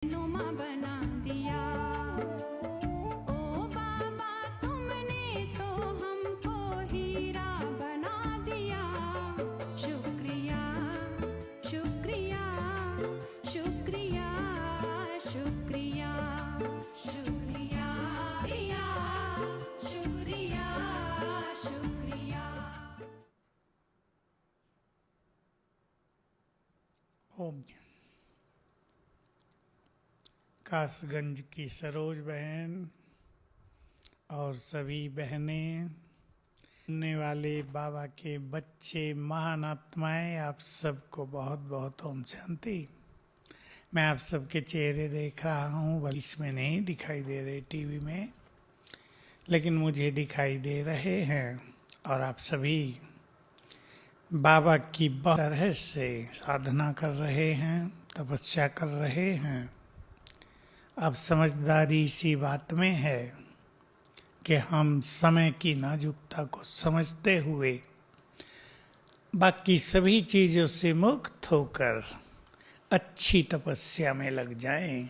नुमा बना दिया। ओ बाबा तुमने तो हमको हीरा बना दिया। शुक्रिया शुक्रिया शुक्रिया शुक्रिया शुक्रिया शुक्रिया शुक्रिया शुक्रिया। ओम। कासगंज की सरोज बहन और सभी बहनें, सुनने वाले बाबा के बच्चे, महान आत्माएं, आप सबको बहुत बहुत ओम शांति। मैं आप सबके चेहरे देख रहा हूँ, भले इसमें नहीं दिखाई दे रहे टीवी में, लेकिन मुझे दिखाई दे रहे हैं। और आप सभी बाबा की तरह से साधना कर रहे हैं, तपस्या कर रहे हैं। अब समझदारी इसी बात में है कि हम समय की नाजुकता को समझते हुए बाकी सभी चीज़ों से मुक्त होकर अच्छी तपस्या में लग जाएं।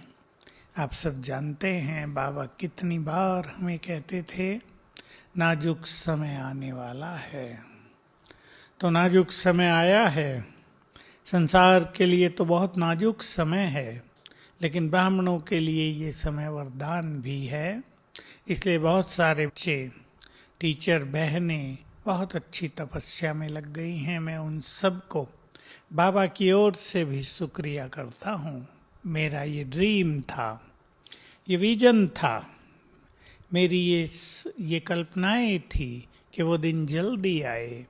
आप सब जानते हैं बाबा कितनी बार हमें कहते थे नाजुक समय आने वाला है। तो नाजुक समय आया है। संसार के लिए तो बहुत नाजुक समय है, लेकिन ब्राह्मणों के लिए ये समय वरदान भी है। इसलिए बहुत सारे बच्चे, टीचर, बहनें बहुत अच्छी तपस्या में लग गई हैं। मैं उन सबको बाबा की ओर से भी शुक्रिया करता हूँ। मेरा ये ड्रीम था, ये विजन था, मेरी ये कल्पनाएं थी कि वो दिन जल्दी आए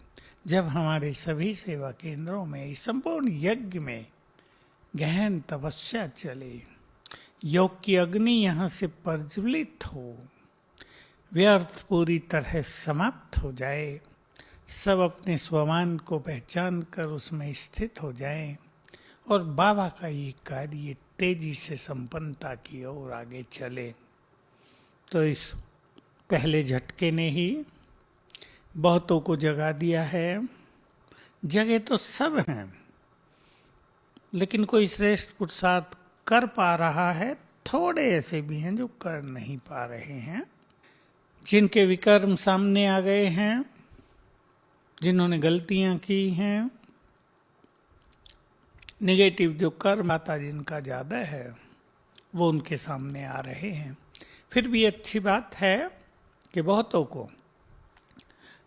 जब हमारे सभी सेवा केंद्रों में इस संपूर्ण यज्ञ में गहन तपस्या चले, योग की अग्नि यहाँ से प्रज्वलित हो, व्यर्थ पूरी तरह समाप्त हो जाए, सब अपने स्वमान को पहचान कर उसमें स्थित हो जाएं और बाबा का ये कार्य तेजी से संपन्नता की ओर आगे चले। तो इस पहले झटके ने ही बहुतों को जगा दिया है। जगह तो सब हैं, लेकिन कोई श्रेष्ठ पुरुषार्थ कर पा रहा है। थोड़े ऐसे भी हैं जो कर नहीं पा रहे हैं, जिनके विकर्म सामने आ गए हैं, जिन्होंने गलतियां की हैं, नेगेटिव जो कर्म आता जिनका ज़्यादा है वो उनके सामने आ रहे हैं। फिर भी अच्छी बात है कि बहुतों को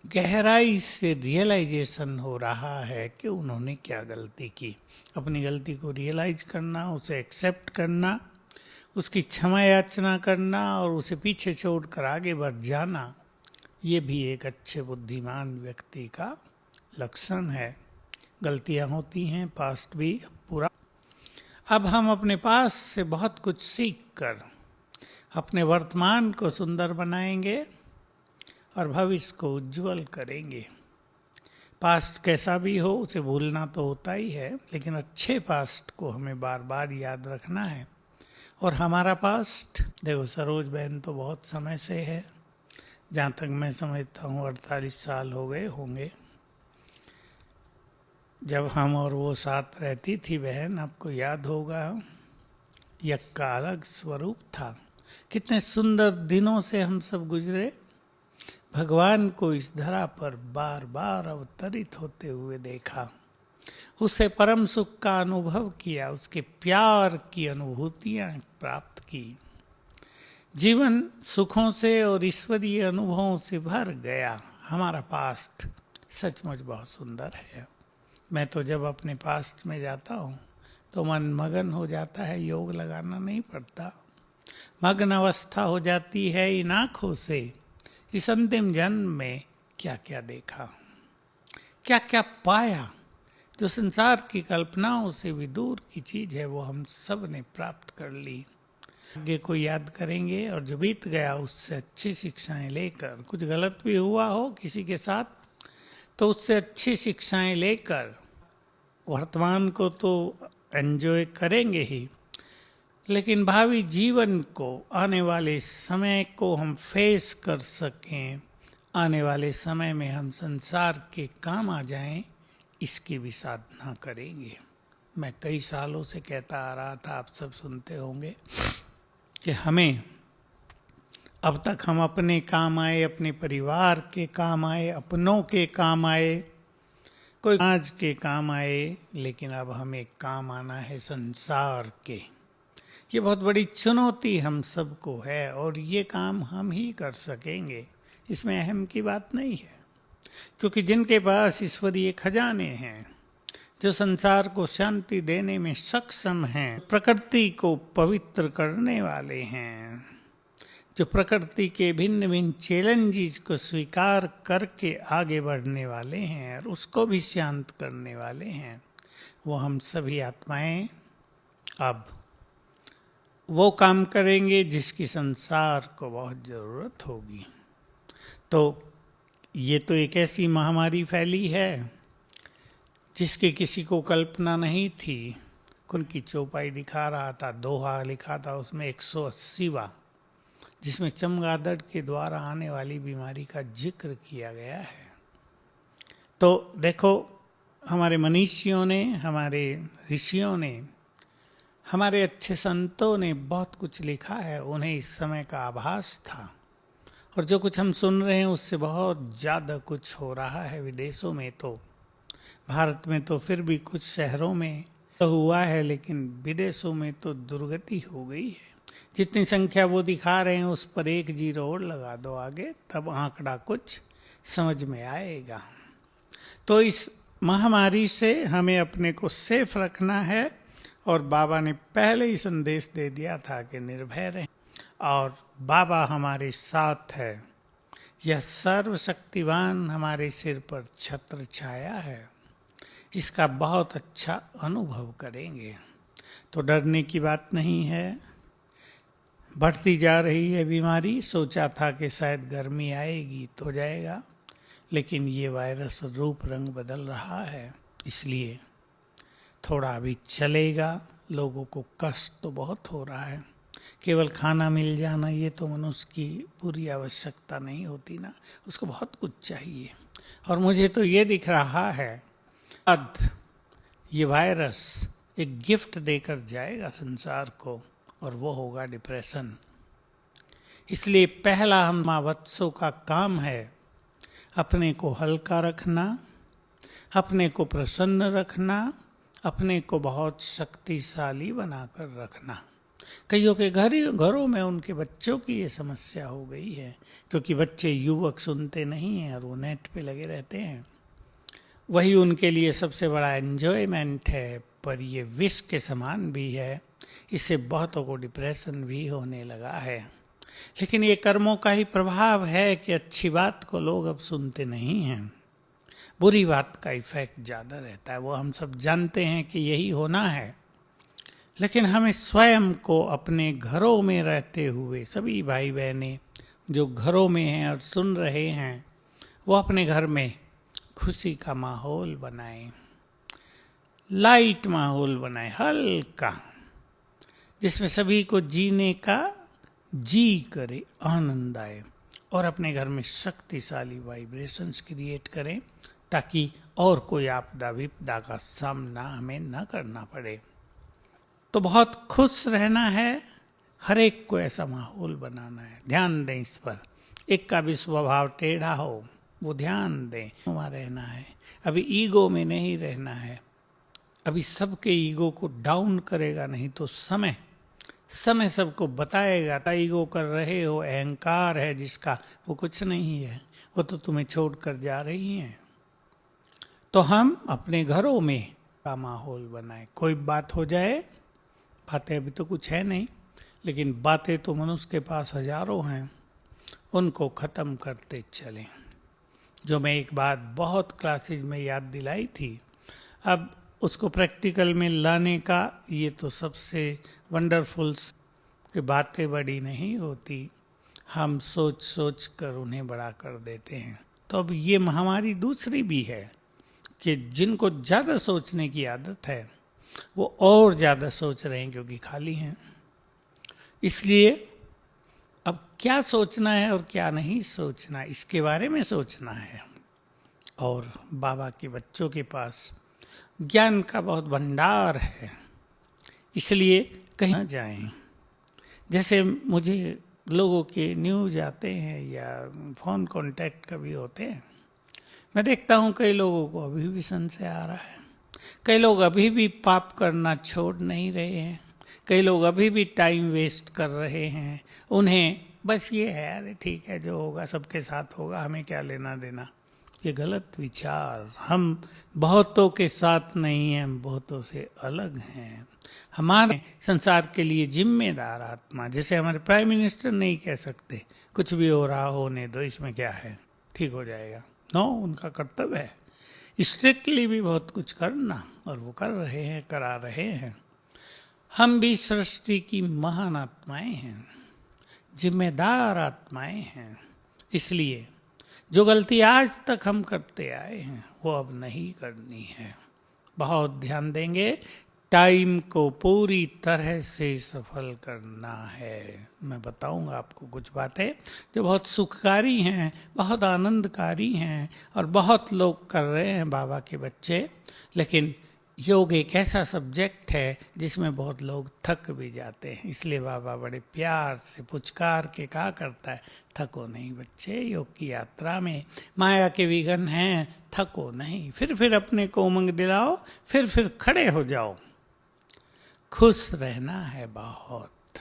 गहराई से रियलाइजेशन हो रहा है कि उन्होंने क्या गलती की। अपनी गलती को रियलाइज करना, उसे एक्सेप्ट करना, उसकी क्षमा याचना करना और उसे पीछे छोड़कर आगे बढ़ जाना, ये भी एक अच्छे बुद्धिमान व्यक्ति का लक्षण है। गलतियां होती हैं, पास्ट भी पूरा। अब हम अपने पास से बहुत कुछ सीख कर अपने वर्तमान को सुंदर बनाएंगे और भविष्य को उज्जवल करेंगे। पास्ट कैसा भी हो उसे भूलना तो होता ही है, लेकिन अच्छे पास्ट को हमें बार बार याद रखना है। और हमारा पास्ट, देखो सरोज बहन तो बहुत समय से है, जहाँ तक मैं समझता हूँ 48 साल हो गए होंगे जब हम और वो साथ रहती थी बहन। आपको याद होगा यज्ञ का अलग स्वरूप था। कितने सुंदर दिनों से हम सब गुजरे, भगवान को इस धरा पर बार बार अवतरित होते हुए देखा, उसे परम सुख का अनुभव किया, उसके प्यार की अनुभूतियां प्राप्त की। जीवन सुखों से और ईश्वरीय अनुभवों से भर गया। हमारा पास्ट सचमुच बहुत सुंदर है। मैं तो जब अपने पास्ट में जाता हूँ तो मन मगन हो जाता है, योग लगाना नहीं पड़ता। मग्न अवस्था हो जाती है इन आँखों से। इस अंतिम जन्म में क्या क्या देखा, क्या क्या पाया, जो संसार की कल्पनाओं से भी दूर की चीज है, वो हम सब ने प्राप्त कर ली। आगे को याद करेंगे और जो बीत गया उससे अच्छी शिक्षाएं लेकर, कुछ गलत भी हुआ हो किसी के साथ तो उससे अच्छी शिक्षाएं लेकर वर्तमान को तो एंजॉय करेंगे ही, लेकिन भावी जीवन को, आने वाले समय को हम फेस कर सकें, आने वाले समय में हम संसार के काम आ जाएं, इसकी भी साधना करेंगे। मैं कई सालों से कहता आ रहा था, आप सब सुनते होंगे, कि हमें अब तक हम अपने काम आए, अपने परिवार के काम आए, अपनों के काम आए, कोई समाज के काम आए, लेकिन अब हमें काम आना है संसार के। ये बहुत बड़ी चुनौती हम सबको है और ये काम हम ही कर सकेंगे, इसमें अहम की बात नहीं है। क्योंकि जिनके पास ईश्वरीय खजाने हैं, जो संसार को शांति देने में सक्षम हैं, प्रकृति को पवित्र करने वाले हैं, जो प्रकृति के भिन्न भिन्न चैलेंजेस को स्वीकार करके आगे बढ़ने वाले हैं और उसको भी शांत करने वाले हैं, वो हम सभी आत्माएं अब वो काम करेंगे जिसकी संसार को बहुत ज़रूरत होगी। तो ये तो एक ऐसी महामारी फैली है जिसकी किसी को कल्पना नहीं थी। उनकी चौपाई दिखा रहा था, दोहा लिखा था उसमें 180वां, जिसमें चमगादड़ के द्वारा आने वाली बीमारी का जिक्र किया गया है। तो देखो, हमारे मनीषियों ने, हमारे ऋषियों ने, हमारे अच्छे संतों ने बहुत कुछ लिखा है, उन्हें इस समय का आभास था। और जो कुछ हम सुन रहे हैं उससे बहुत ज़्यादा कुछ हो रहा है विदेशों में। तो भारत में तो फिर भी कुछ शहरों में तो हुआ है, लेकिन विदेशों में तो दुर्गति हो गई है। जितनी संख्या वो दिखा रहे हैं उस पर 1 जीरो और लगा दो आगे, तब आंकड़ा कुछ समझ में आएगा। तो इस महामारी से हमें अपने को सेफ रखना है और बाबा ने पहले ही संदेश दे दिया था कि निर्भय रहें और बाबा हमारे साथ है। यह सर्वशक्तिवान हमारे सिर पर छत्र छाया है, इसका बहुत अच्छा अनुभव करेंगे। तो डरने की बात नहीं है। बढ़ती जा रही है बीमारी, सोचा था कि शायद गर्मी आएगी तो हो जाएगा, लेकिन ये वायरस रूप रंग बदल रहा है, इसलिए थोड़ा अभी चलेगा। लोगों को कष्ट तो बहुत हो रहा है। केवल खाना मिल जाना ये तो मनुष्य की पूरी आवश्यकता नहीं होती ना, उसको बहुत कुछ चाहिए। और मुझे तो ये दिख रहा है अब ये वायरस एक गिफ्ट देकर जाएगा संसार को, और वो होगा डिप्रेशन। इसलिए पहला हम माँ वत्सों का काम है अपने को हल्का रखना, अपने को प्रसन्न रखना, अपने को बहुत शक्तिशाली बनाकर रखना। कईयों के घरों में उनके बच्चों की ये समस्या हो गई है, क्योंकि बच्चे युवक सुनते नहीं हैं और वो नेट पे लगे रहते हैं। वही उनके लिए सबसे बड़ा एंजॉयमेंट है, पर ये विष के समान भी है। इससे बहुतों को डिप्रेशन भी होने लगा है। लेकिन ये कर्मों का ही प्रभाव है कि अच्छी बात को लोग अब सुनते नहीं हैं, बुरी बात का इफेक्ट ज़्यादा रहता है। वो हम सब जानते हैं कि यही होना है। लेकिन हमें स्वयं को अपने घरों में रहते हुए, सभी भाई बहनें जो घरों में हैं और सुन रहे हैं, वो अपने घर में खुशी का माहौल बनाएं, लाइट माहौल बनाएं, हल्का, जिसमें सभी को जीने का जी करे, आनंद आए, और अपने घर में शक्तिशाली वाइब्रेशंस क्रिएट करें ताकि और कोई आपदा विपदा का सामना हमें न करना पड़े। तो बहुत खुश रहना है, हर एक को ऐसा माहौल बनाना है। ध्यान दें इस पर। एक का भी स्वभाव टेढ़ा हो वो ध्यान दें, वहाँ रहना है। अभी ईगो में नहीं रहना है। अभी सबके ईगो को डाउन करेगा नहीं तो समय सबको बताएगा। ईगो कर रहे हो, अहंकार है जिसका, वो कुछ नहीं है, वो तो तुम्हें छोड़कर जा रही हैं। तो हम अपने घरों में का माहौल बनाएं। कोई बात हो जाए, बातें अभी तो कुछ है नहीं, लेकिन बातें तो मनुष्य के पास हजारों हैं, उनको ख़त्म करते चलें। जो मैं एक बात बहुत क्लासेज में याद दिलाई थी, अब उसको प्रैक्टिकल में लाने का, ये तो सबसे वंडरफुल कि बातें बड़ी नहीं होती, हम सोच सोच कर उन्हें बड़ा कर देते हैं। तो अब ये महामारी दूसरी भी है कि जिनको ज़्यादा सोचने की आदत है वो और ज़्यादा सोच रहे हैं क्योंकि खाली हैं। इसलिए अब क्या सोचना है और क्या नहीं सोचना, इसके बारे में सोचना है। और बाबा के बच्चों के पास ज्ञान का बहुत भंडार है, इसलिए कहीं न जाएं। जैसे मुझे लोगों के न्यूज़ आते हैं या फ़ोन कांटेक्ट कभी होते हैं, मैं देखता हूँ कई लोगों को अभी भी संशय आ रहा है, कई लोग अभी भी पाप करना छोड़ नहीं रहे हैं, कई लोग अभी भी टाइम वेस्ट कर रहे हैं। उन्हें बस ये है, अरे ठीक है जो होगा सबके साथ होगा, हमें क्या लेना देना। ये गलत विचार। हम बहुतों के साथ नहीं हैं, हम बहुतों से अलग हैं। हमारे संसार के लिए जिम्मेदार आत्मा, जैसे हमारे प्राइम मिनिस्टर नहीं कह सकते कुछ भी हो रहा होने दो, इसमें क्या है, ठीक हो जाएगा। नो, उनका कर्तव्य है स्ट्रिक्टली भी बहुत कुछ करना, और वो कर रहे हैं, करा रहे हैं। हम भी सृष्टि की महान आत्माएं हैं, जिम्मेदार आत्माएं हैं। इसलिए जो गलती आज तक हम करते आए हैं वो अब नहीं करनी है। बहुत ध्यान देंगे, टाइम को पूरी तरह से सफल करना है। मैं बताऊंगा आपको कुछ बातें जो बहुत सुखकारी हैं, बहुत आनंदकारी हैं, और बहुत लोग कर रहे हैं बाबा के बच्चे। लेकिन योग एक ऐसा सब्जेक्ट है जिसमें बहुत लोग थक भी जाते हैं, इसलिए बाबा बड़े प्यार से पुचकार के कहा करता है, थको नहीं बच्चे, योग की यात्रा में माया के विघन हैं, थको नहीं। फिर अपने को उमंग दिलाओ, फिर खड़े हो जाओ। खुश रहना है बहुत।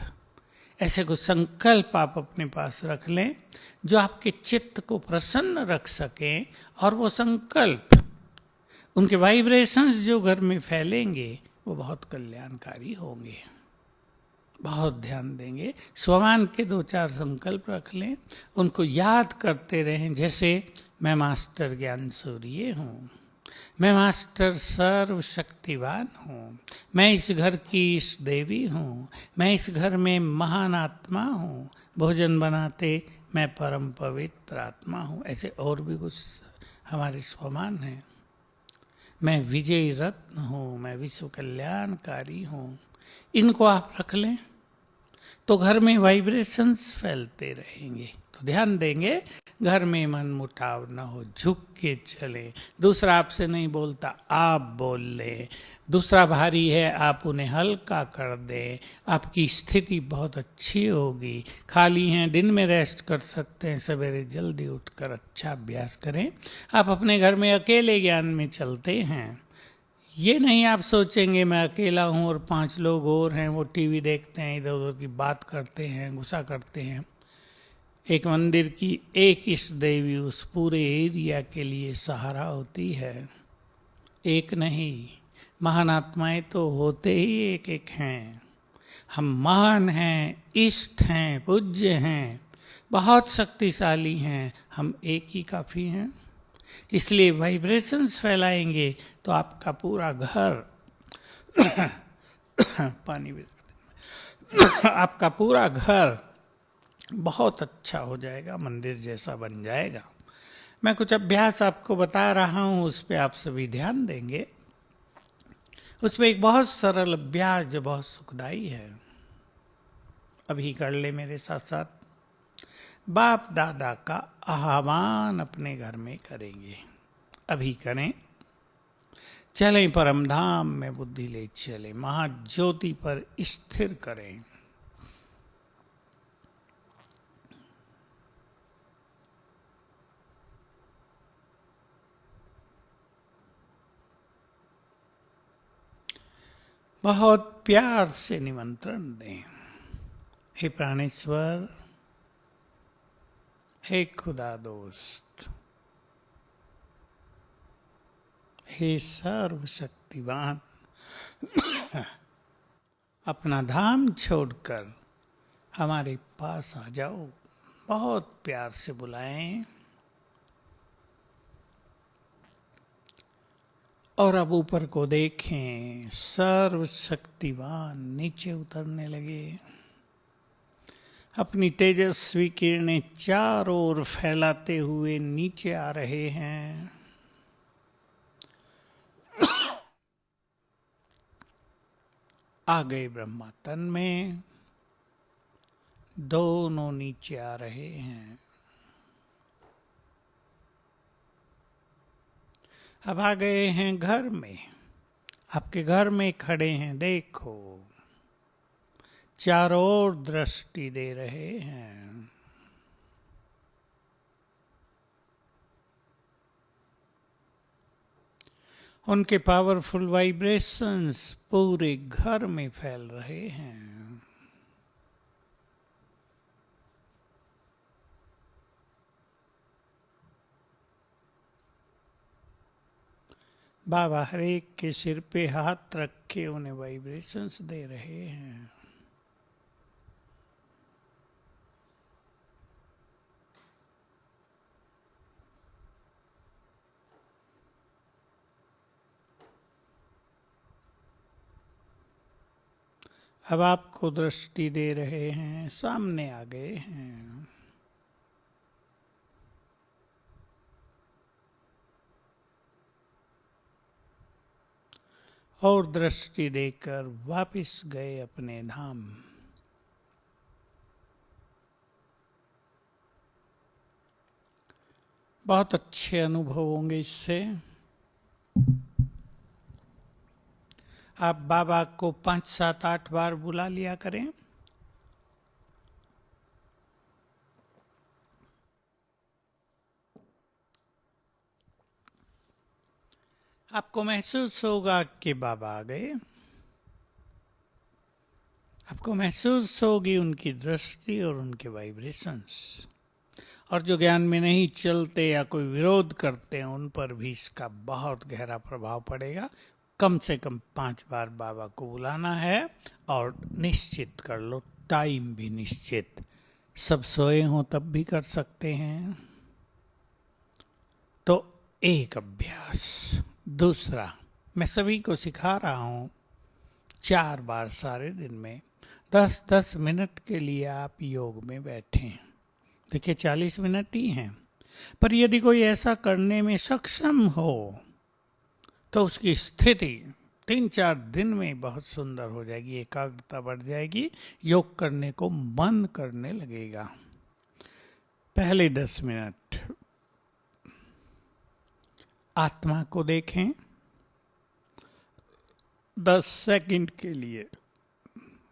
ऐसे कुछ संकल्प आप अपने पास रख लें जो आपके चित्त को प्रसन्न रख सकें, और वो संकल्प, उनके वाइब्रेशंस जो घर में फैलेंगे वो बहुत कल्याणकारी होंगे। बहुत ध्यान देंगे, स्वमान के 2-4 संकल्प रख लें, उनको याद करते रहें। जैसे मैं मास्टर ज्ञान सूर्य हूँ, मैं मास्टर सर्वशक्तिवान हूँ, मैं इस घर की इस देवी हूँ, मैं इस घर में महान आत्मा हूँ, भोजन बनाते मैं परम पवित्र आत्मा हूँ। ऐसे और भी कुछ हमारे स्वमान हैं। मैं विजयी रत्न हूँ, मैं विश्व कल्याणकारी हूँ। इनको आप रख लें तो घर में वाइब्रेशंस फैलते रहेंगे। तो ध्यान देंगे, घर में मन मुटाव न हो, झुक के चले। दूसरा आपसे नहीं बोलता, आप बोल ले। दूसरा भारी है, आप उन्हें हल्का कर दें। आपकी स्थिति बहुत अच्छी होगी। खाली हैं, दिन में रेस्ट कर सकते हैं, सवेरे जल्दी उठकर अच्छा अभ्यास करें। आप अपने घर में अकेले ज्ञान में चलते हैं, ये नहीं आप सोचेंगे मैं अकेला हूँ और 5 लोग और हैं, वो टीवी देखते हैं, इधर उधर की बात करते हैं, गुस्सा करते हैं। एक मंदिर की एक इष्ट देवी उस पूरे एरिया के लिए सहारा होती है। एक नहीं, महान आत्माएं तो होते ही एक एक हैं। हम महान हैं, इष्ट हैं, पूज्य हैं, बहुत शक्तिशाली हैं, हम एक ही काफ़ी हैं। इसलिए वाइब्रेशंस फैलाएंगे तो आपका पूरा घर पानी भी आपका पूरा घर बहुत अच्छा हो जाएगा, मंदिर जैसा बन जाएगा। मैं कुछ अभ्यास आपको बता रहा हूँ, उस पर आप सभी ध्यान देंगे। उसमें एक बहुत सरल अभ्यास जो बहुत सुखदाई है, अभी कर ले मेरे साथ साथ। बाप दादा का आह्वान अपने घर में करेंगे, अभी करें। चलें परम धाम में बुद्धि ले चले, महाज्योति पर स्थिर करें। बहुत प्यार से निमंत्रण दें, हे प्राणेश्वर, हे खुदा दोस्त, हे सर्वशक्तिवान, अपना धाम छोड़कर हमारे पास आ जाओ। बहुत प्यार से बुलाएं। और अब ऊपर को देखें, सर्वशक्तिवान नीचे उतरने लगे। अपनी तेजस्वी किरणें चारों ओर फैलाते हुए नीचे आ रहे हैं। आ गए ब्रह्मा तन में, दोनों नीचे आ रहे हैं। अब आ गए हैं घर में, आपके घर में खड़े हैं, देखो चारों ओर दृष्टि दे रहे हैं। उनके पावरफुल वाइब्रेशंस पूरे घर में फैल रहे हैं। बाबा हर एक के सिर पे हाथ रख के उन्हें वाइब्रेशंस दे रहे हैं। अब आपको दृष्टि दे रहे हैं, सामने आ गए हैं। और दृष्टि देकर वापस गए अपने धाम। बहुत अच्छे अनुभव होंगे इससे। आप बाबा को 5, 7, 8 बार बुला लिया करें। आपको महसूस होगा कि बाबा आ गए। आपको महसूस होगी उनकी दृष्टि और उनके वाइब्रेशंस। और जो ज्ञान में नहीं चलते या कोई विरोध करते हैं, उन पर भी इसका बहुत गहरा प्रभाव पड़ेगा। कम से कम 5 बार बाबा को बुलाना है और निश्चित कर लो, टाइम भी निश्चित। सब सोए हों तब भी कर सकते हैं। तो एक अभ्यास। दूसरा, मैं सभी को सिखा रहा हूं 4 बार सारे दिन में 10-10 मिनट के लिए आप योग में बैठें। देखिए 40 मिनट ही हैं, पर यदि कोई ऐसा करने में सक्षम हो तो उसकी स्थिति 3-4 दिन में बहुत सुंदर हो जाएगी, एकाग्रता बढ़ जाएगी, योग करने को मन करने लगेगा। पहले 10 मिनट आत्मा को देखें। 10 सेकंड के लिए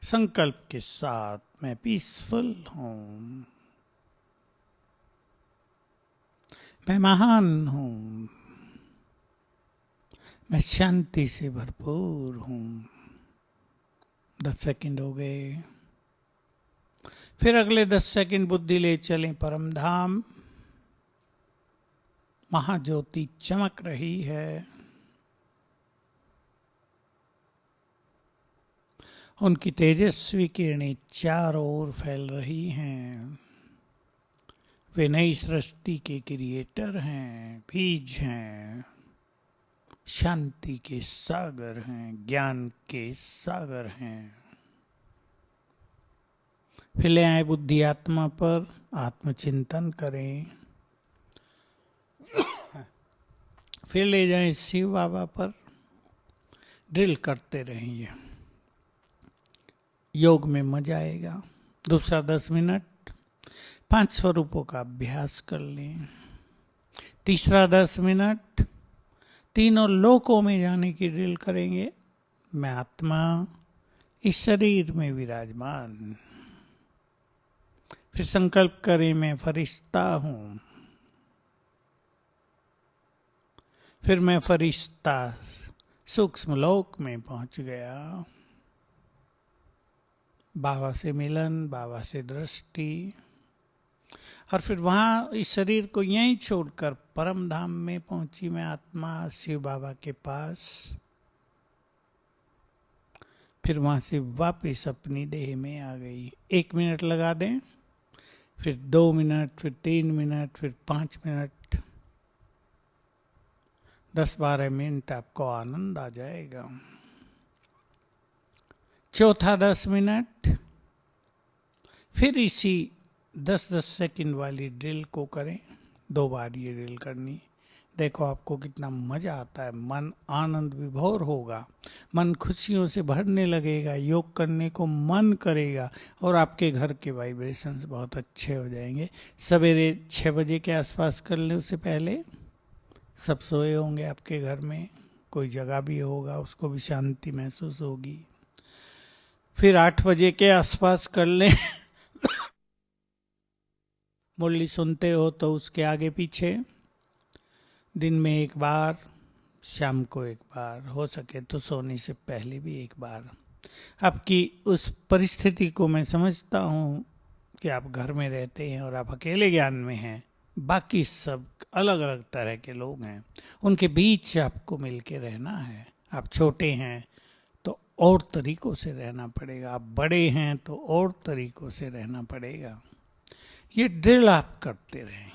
संकल्प के साथ, मैं पीसफुल हूं, मैं महान हूं, मैं शांति से भरपूर हूं। 10 सेकंड हो गए। फिर अगले 10 सेकंड बुद्धि ले चलें परम धाम। महाज्योति चमक रही है, उनकी तेजस्वी किरणें चारों ओर फैल रही हैं। वे नई सृष्टि के क्रिएटर हैं, बीज हैं, शांति के सागर हैं, ज्ञान के सागर हैं। फिर ले आए बुद्धि आत्मा पर, आत्मचिंतन करें। फिर ले जाएं शिव बाबा पर, ड्रिल करते रहेंगे, योग में मजा आएगा। दूसरा 10 मिनट 5 स्वरूपों का अभ्यास कर लें। तीसरा 10 मिनट तीनों लोकों में जाने की ड्रिल करेंगे। मैं आत्मा इस शरीर में विराजमान। फिर संकल्प करें, मैं फरिश्ता हूं। फिर मैं फरिश्ता सूक्ष्म लोक में पहुंच गया। बाबा से मिलन, बाबा से दृष्टि, और फिर वहां इस शरीर को यहीं छोड़कर परम धाम में पहुंची मैं आत्मा शिव बाबा के पास। फिर वहां से वापस अपनी देह में आ गई। 1 मिनट लगा दें, फिर 2 मिनट, फिर 3 मिनट, फिर 5 मिनट, 10-12 मिनट आपको आनंद आ जाएगा। चौथा 10 मिनट फिर इसी 10-10 सेकंड वाली ड्रिल को करें। 2 बार ये ड्रिल करनी। देखो आपको कितना मजा आता है, मन आनंद विभोर होगा, मन खुशियों से भरने लगेगा, योग करने को मन करेगा और आपके घर के वाइब्रेशंस बहुत अच्छे हो जाएंगे। सवेरे 6 बजे के आसपास कर लें, उससे पहले सब सोए होंगे आपके घर में, कोई जगह भी होगा उसको भी शांति महसूस होगी। फिर 8 बजे के आसपास कर लें। मुरली सुनते हो तो उसके आगे पीछे दिन में एक बार, शाम को एक बार, हो सके तो सोने से पहले भी एक बार। आपकी उस परिस्थिति को मैं समझता हूँ कि आप घर में रहते हैं और आप अकेले ज्ञान में हैं, बाकी सब अलग अलग तरह के लोग हैं, उनके बीच आपको मिल के रहना है। आप छोटे हैं तो और तरीकों से रहना पड़ेगा, आप बड़े हैं तो और तरीकों से रहना पड़ेगा। ये ड्रिल आप करते रहें,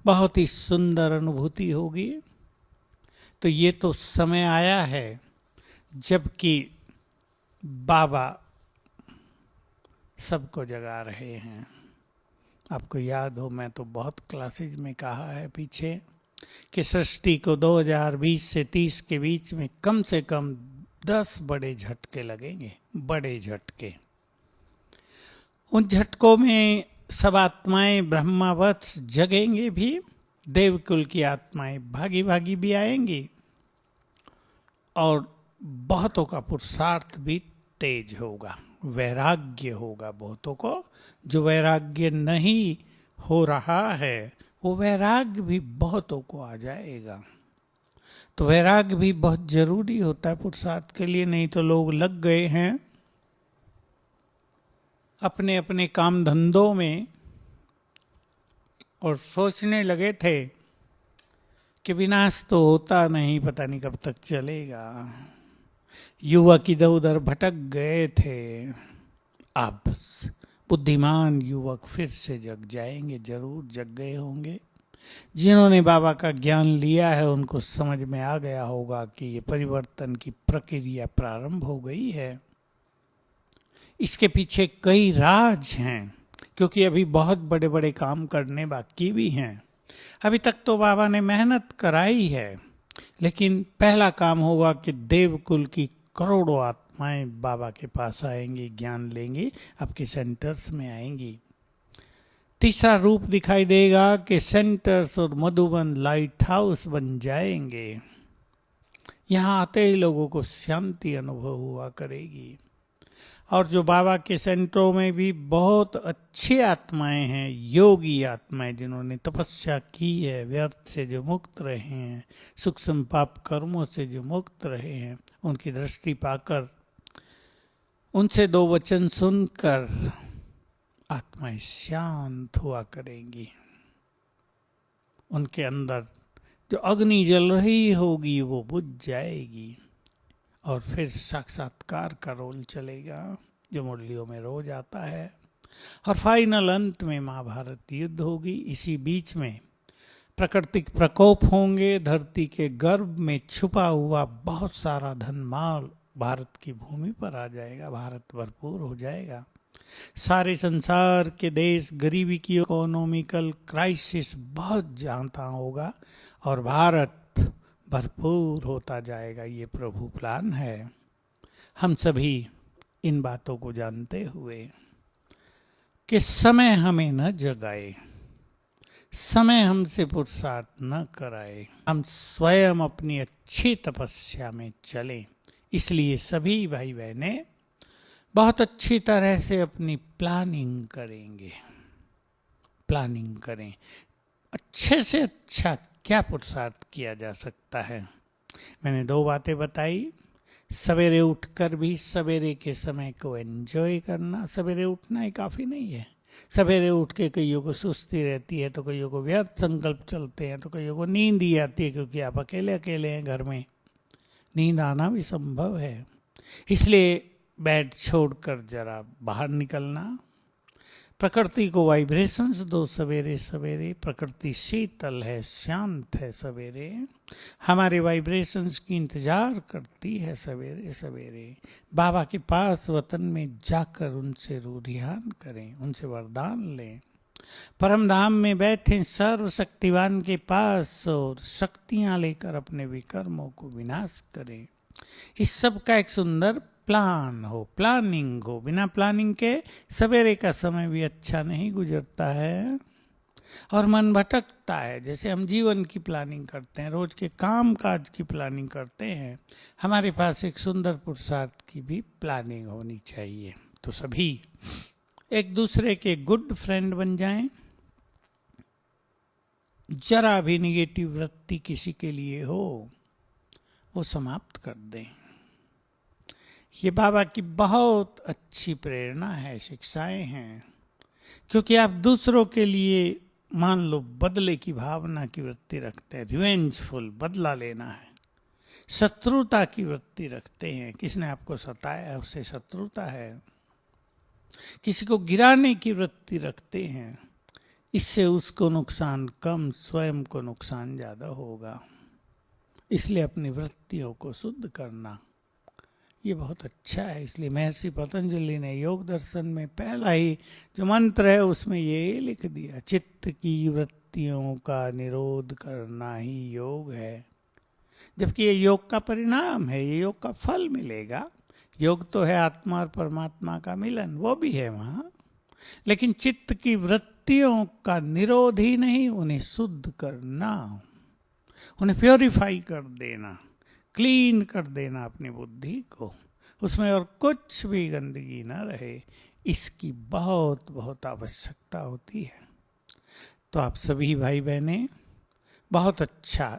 बहुत ही सुंदर अनुभूति होगी। तो ये तो समय आया है जबकि बाबा सबको जगा रहे हैं। आपको याद हो, मैं तो बहुत क्लासेज में कहा है पीछे कि सृष्टि को 2020 से 30 के बीच में कम से कम 10 बड़े झटके लगेंगे, बड़े झटके। उन झटकों में सब आत्माएं ब्रह्मावत्स जगेंगे भी, देवकुल की आत्माएं भागी भागी भी आएंगी और बहुतों का पुरुषार्थ भी तेज होगा, वैराग्य होगा बहुतों को। जो वैराग्य नहीं हो रहा है वो वैराग्य भी बहुतों को आ जाएगा। तो वैराग्य भी बहुत जरूरी होता है पुरुषार्थ के लिए, नहीं तो लोग लग गए हैं अपने अपने काम धंधों में और सोचने लगे थे कि विनाश तो होता नहीं, पता नहीं कब तक चलेगा। युवक इधर उधर भटक गए थे, अब बुद्धिमान युवक फिर से जग जाएंगे, जरूर जग गए होंगे। जिन्होंने बाबा का ज्ञान लिया है उनको समझ में आ गया होगा कि ये परिवर्तन की प्रक्रिया प्रारंभ हो गई है। इसके पीछे कई राज हैं, क्योंकि अभी बहुत बड़े बड़े काम करने बाकी भी हैं। अभी तक तो बाबा ने मेहनत कराई है, लेकिन पहला काम होगा कि देवकुल की करोड़ों आत्माएं बाबा के पास आएंगी, ज्ञान लेंगी, आपके सेंटर्स में आएंगी। तीसरा रूप दिखाई देगा कि सेंटर्स और मधुबन लाइट हाउस बन जाएंगे। यहाँ आते ही लोगों को शांति अनुभव हुआ करेगी। और जो बाबा के सेंटरों में भी बहुत अच्छी आत्माएं हैं, योगी आत्माएं जिन्होंने तपस्या की है, व्यर्थ से जो मुक्त रहे हैं, सूक्ष्म पाप कर्मों से जो मुक्त रहे हैं, उनकी दृष्टि पाकर, उनसे 2 वचन सुनकर आत्माएं शांत हुआ करेंगी। उनके अंदर जो अग्नि जल रही होगी वो बुझ जाएगी और फिर साक्षात्कार का रोल चलेगा जो मुरलियों में रोज आता है। और फाइनल अंत में महाभारत युद्ध होगी। इसी बीच में प्राकृतिक प्रकोप होंगे, धरती के गर्भ में छुपा हुआ बहुत सारा धनमाल भारत की भूमि पर आ जाएगा, भारत भरपूर हो जाएगा। सारे संसार के देश गरीबी की इकोनॉमिकल क्राइसिस बहुत जानता होगा और भारत भरपूर होता जाएगा। ये प्रभु प्लान है। हम सभी इन बातों को जानते हुए कि समय हमें न जगाए, समय हमसे पुरुषार्थ न कराए, हम स्वयं अपनी अच्छी तपस्या में चलें। इसलिए सभी भाई बहनें बहुत अच्छी तरह से अपनी प्लानिंग करेंगे, प्लानिंग करें अच्छे से अच्छा क्या पुरुषार्थ किया जा सकता है। मैंने 2 बातें बताई। सवेरे उठकर भी सवेरे के समय को एंजॉय करना। सवेरे उठना ही काफ़ी नहीं है। सवेरे उठ के कईयों को सुस्ती रहती है, तो कईयों को व्यर्थ संकल्प चलते हैं, तो कईयों को नींद ही आती है, क्योंकि आप अकेले अकेले हैं घर में। नींद आना भी संभव है, इसलिए बेड छोड़कर जरा बाहर निकलना। प्रकृति को वाइब्रेशंस दो सवेरे सवेरे। प्रकृति शीतल है, शांत है सवेरे, हमारे वाइब्रेशंस की इंतजार करती है सवेरे सवेरे। बाबा के पास वतन में जाकर उनसे रूधियान करें, उनसे वरदान लें। परम धाम में बैठे सर्वशक्तिवान के पास और शक्तियां लेकर अपने विकर्मों को विनाश करें। इस सब का एक सुंदर प्लान हो, प्लानिंग हो। बिना प्लानिंग के सवेरे का समय भी अच्छा नहीं गुजरता है। और मन भटकता है। जैसे हम जीवन की प्लानिंग करते हैं, रोज के काम काज की प्लानिंग करते हैं, हमारे पास एक सुंदर पुरुषार्थ की भी प्लानिंग होनी चाहिए। तो सभी एक दूसरे के गुड फ्रेंड बन जाएं। जरा भी निगेटिव वृत्ति किसी के लिए हो वो समाप्त कर दें। ये बाबा की बहुत अच्छी प्रेरणा है, शिक्षाएं हैं। क्योंकि आप दूसरों के लिए मान लो बदले की भावना की वृत्ति रखते हैं, रिवेंजफुल, बदला लेना है, शत्रुता की वृत्ति रखते हैं, किसने आपको सताया है उससे शत्रुता है, किसी को गिराने की वृत्ति रखते हैं, इससे उसको नुकसान कम, स्वयं को नुकसान ज्यादा होगा। इसलिए अपनी वृत्तियों को शुद्ध करना ये बहुत अच्छा है। इसलिए महर्षि पतंजलि ने योग दर्शन में पहला ही जो मंत्र है उसमें ये लिख दिया, चित्त की वृत्तियों का निरोध करना ही योग है। जबकि ये योग का परिणाम है, ये योग का फल मिलेगा। योग तो है आत्मा और परमात्मा का मिलन, वो भी है वहां, लेकिन चित्त की वृत्तियों का निरोध ही नहीं, उन्हें शुद्ध करना, उन्हें प्योरीफाई कर देना, क्लीन कर देना अपनी बुद्धि को, उसमें और कुछ भी गंदगी ना रहे, इसकी बहुत बहुत आवश्यकता होती है। तो आप सभी भाई बहनें बहुत अच्छा,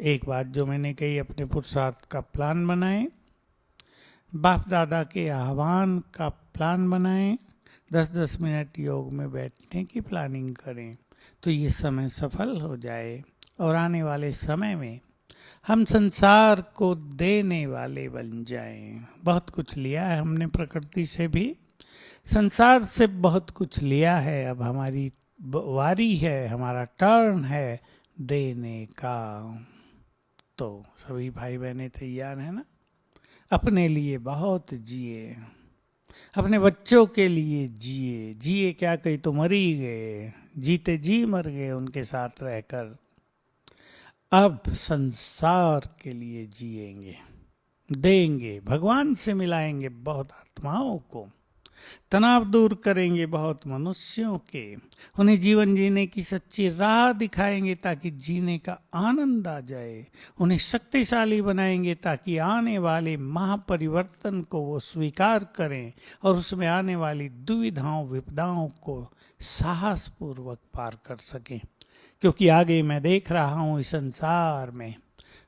एक बात जो मैंने कही, अपने पुरुषार्थ का प्लान बनाएं, बाप दादा के आह्वान का प्लान बनाएं, 10-10 मिनट योग में बैठने की प्लानिंग करें, तो ये समय सफल हो जाए और आने वाले समय में हम संसार को देने वाले बन जाएं। बहुत कुछ लिया है हमने प्रकृति से भी, संसार से बहुत कुछ लिया है, अब हमारी वारी है, हमारा टर्न है देने का। तो सभी भाई बहनें तैयार हैं ना? अपने लिए बहुत जिए, अपने बच्चों के लिए जिए। जिए क्या, कहीं तो मर ही गए, जीते जी मर गए उनके साथ रहकर। अब संसार के लिए जिएंगे, देंगे, भगवान से मिलाएंगे बहुत आत्माओं को, तनाव दूर करेंगे बहुत मनुष्यों के, उन्हें जीवन जीने की सच्ची राह दिखाएंगे ताकि जीने का आनंद आ जाए, उन्हें शक्तिशाली बनाएंगे ताकि आने वाले महापरिवर्तन को वो स्वीकार करें और उसमें आने वाली दुविधाओं विपदाओं को साहसपूर्वक पार कर सकें। क्योंकि आगे मैं देख रहा हूँ इस संसार में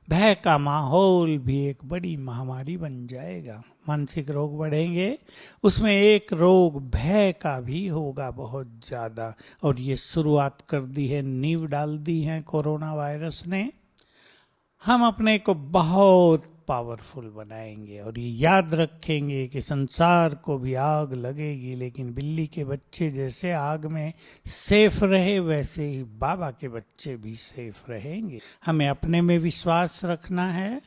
भय का माहौल भी एक बड़ी महामारी बन जाएगा। मानसिक रोग बढ़ेंगे, उसमें एक रोग भय का भी होगा बहुत ज़्यादा, और ये शुरुआत कर दी है, नींव डाल दी है कोरोना वायरस ने। हम अपने को बहुत पावरफुल बनाएंगे और ये याद रखेंगे कि संसार को भी आग लगेगी, लेकिन बिल्ली के बच्चे जैसे आग में सेफ रहे वैसे ही बाबा के बच्चे भी सेफ रहेंगे। हमें अपने में विश्वास रखना है,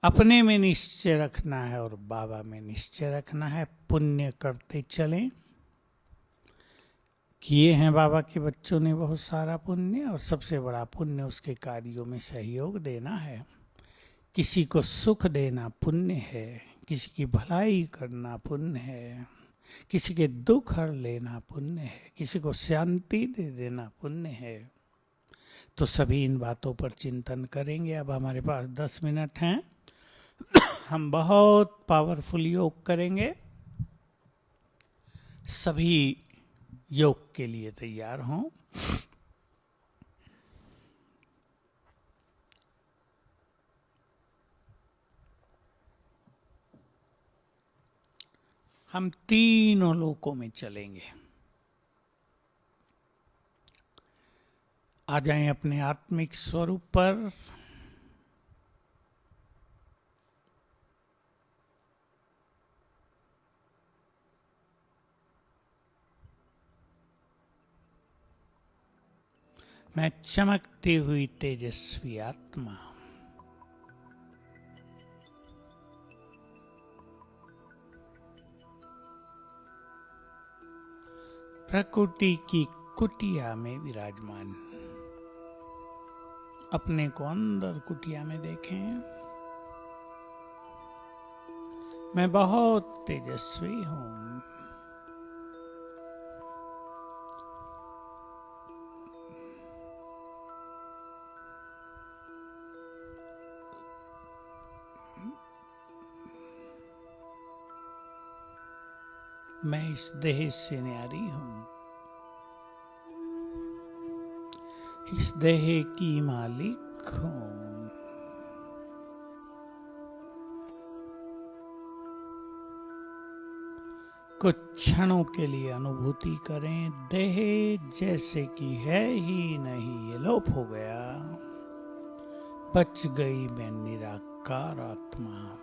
अपने में निश्चय रखना है और बाबा में निश्चय रखना है। पुण्य करते चलें। किए हैं बाबा के बच्चों ने बहुत सारा पुण्य, और सबसे बड़ा पुण्य उसके कार्यों में सहयोग देना है। किसी को सुख देना पुण्य है, किसी की भलाई करना पुण्य है, किसी के दुख हर लेना पुण्य है, किसी को शांति दे देना पुण्य है। तो सभी इन बातों पर चिंतन करेंगे। अब हमारे पास 10 मिनट हैं, हम बहुत पावरफुल योग करेंगे। सभी योग के लिए तैयार हों। हम तीनों लोकों में चलेंगे। आ जाएं अपने आत्मिक स्वरूप पर। मैं चमकती हुई तेजस्वी आत्मा, प्रकृति की कुटिया में विराजमान। अपने को अंदर कुटिया में देखें। मैं बहुत तेजस्वी हूं। मैं इस देह से न्यारी हूं, इस देह की मालिक हूं। कुछ क्षणों के लिए अनुभूति करें, देह जैसे कि है ही नहीं, ये लोप हो गया, बच गई मैं निराकार आत्मा।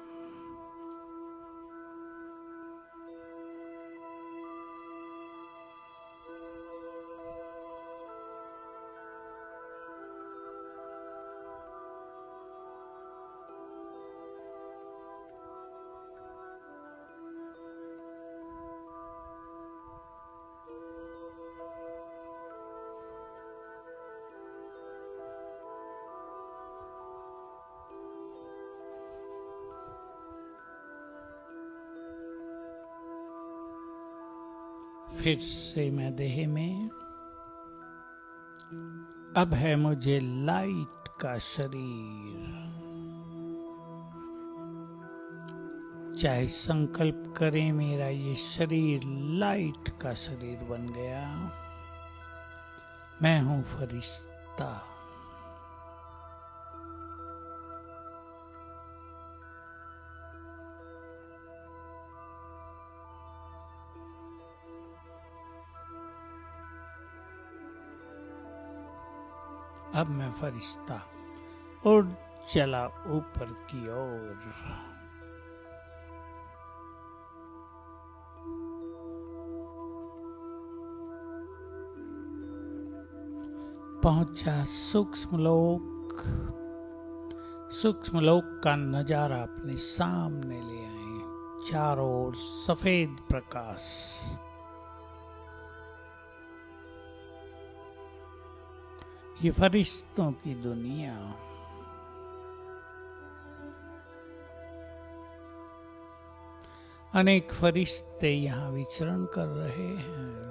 फिर से मैं देह में, अब है मुझे लाइट का शरीर। चाहे संकल्प करें, मेरा ये शरीर लाइट का शरीर बन गया। मैं हूं फरिश्ता। अब मैं फरिश्ता उड़ चला ऊपर की ओर। पहुंचा सूक्ष्म लोक। सूक्ष्म लोक का नजारा अपने सामने ले आए। चारों ओर सफेद प्रकाश। ये फरिश्तों की दुनिया। अनेक फरिश्ते यहाँ विचरण कर रहे हैं।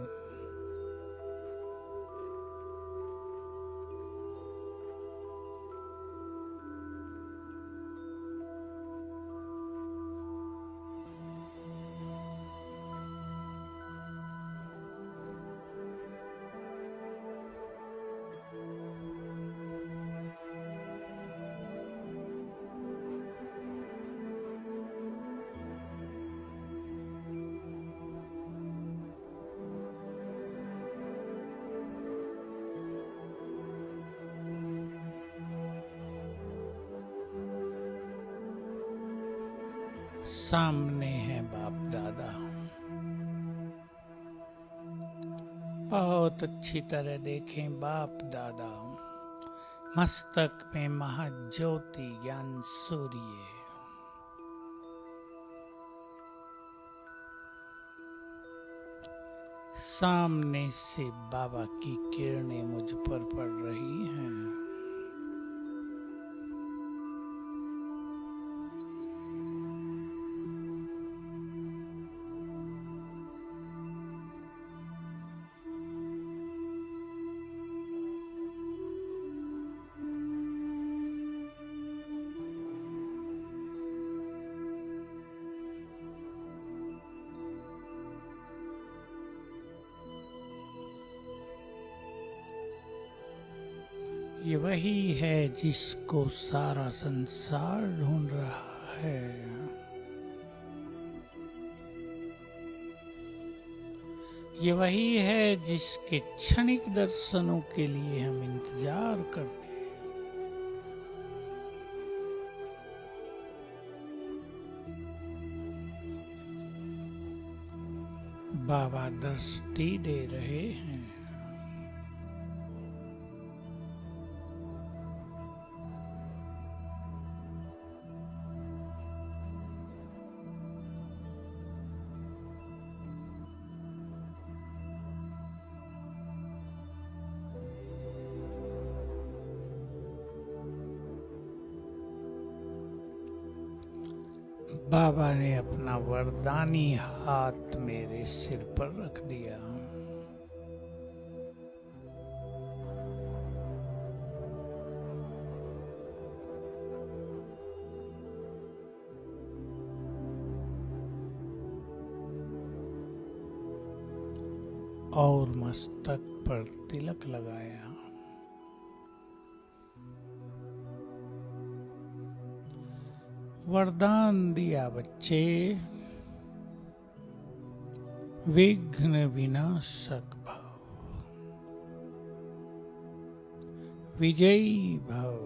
सामने है बाप दादा। बहुत अच्छी तरह देखें बाप दादा। मस्तक में महाज्योति ज्ञान सूर्य। सामने से बाबा की किरणें मुझ पर पड़ रही हैं। ये वही है जिसको सारा संसार ढूंढ रहा है। ये वही है जिसके क्षणिक दर्शनों के लिए हम इंतजार करते हैं। बाबा दृष्टि दे रहे हैं। बाबा ने अपना वरदानी हाथ मेरे सिर पर रख दिया। और मस्तक पर तिलक लगाया। वरदान दिया बच्चे, विघ्न विनाशक भव, विजयी भव,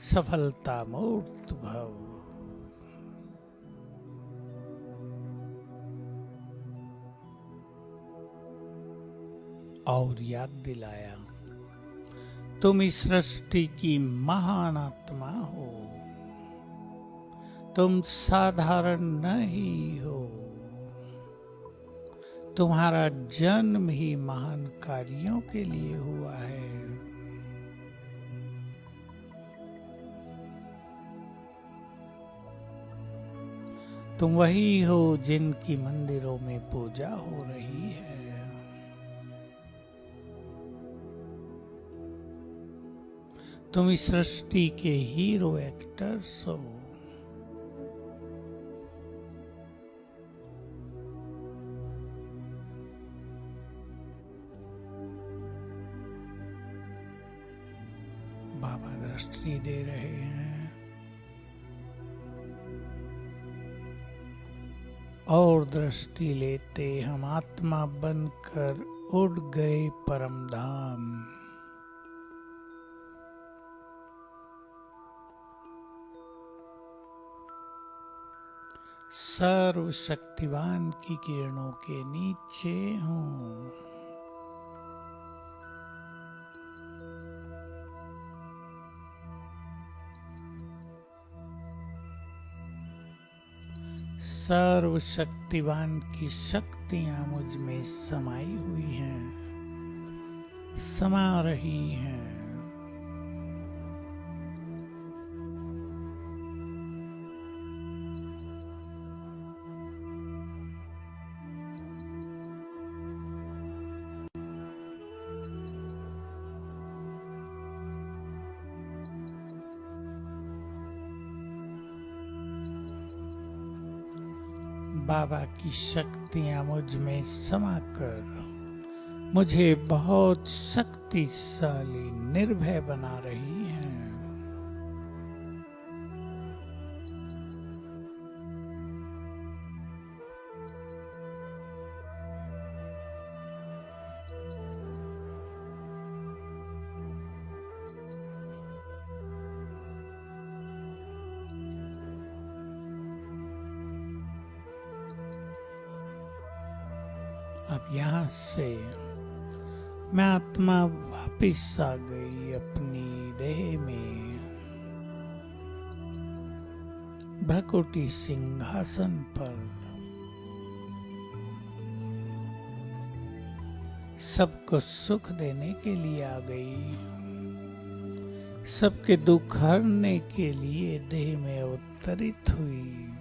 सफलता मूर्त भव। और याद दिलाया, तुम इस सृष्टि की महान आत्मा हो, तुम साधारण नहीं हो। तुम्हारा जन्म ही महान कार्यों के लिए हुआ है। तुम वही हो जिनकी मंदिरों में पूजा हो रही है। तुम इस सृष्टि के हीरो एक्टर्स हो। बाबा दृष्टि दे रहे हैं और दृष्टि लेते हम आत्मा बनकर उड़ गए परम धाम। सर्वशक्तिवान की किरणों के नीचे हूँ। सर्वशक्तिवान की शक्तियां मुझ में समाई हुई हैं, समा रही हैं। बाबा की शक्तियां मुझ में समाकर मुझे बहुत शक्तिशाली निर्भय बना रही हैं। अब यहाँ से मैं आत्मा वापिस आ गई अपनी देह में, भ्रकुटी सिंहासन पर। सबको सुख देने के लिए आ गई, सबके दुख हरने के लिए देह में अवतरित हुई,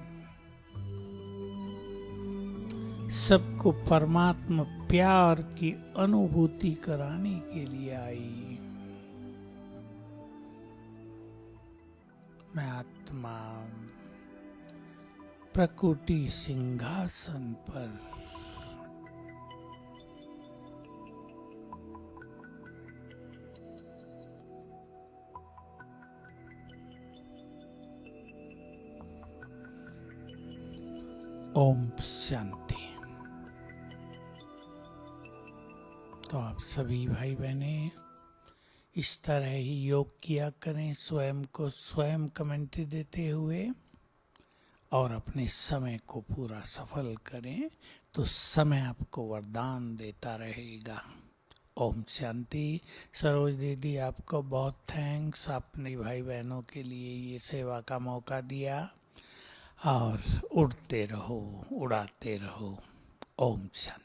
सबको परमात्मा प्यार की अनुभूति कराने के लिए आई। मैं आत्मा प्रकृति सिंहासन पर ओम शांति। तो आप सभी भाई बहने इस तरह ही योग किया करें, स्वयं को स्वयं कमेंट्री देते हुए, और अपने समय को पूरा सफल करें तो समय आपको वरदान देता रहेगा। ओम शांति। सरोज दीदी आपको बहुत थैंक्स, आपने भाई बहनों के लिए ये सेवा का मौका दिया। और उड़ते रहो, उड़ाते रहो। ओम शांति।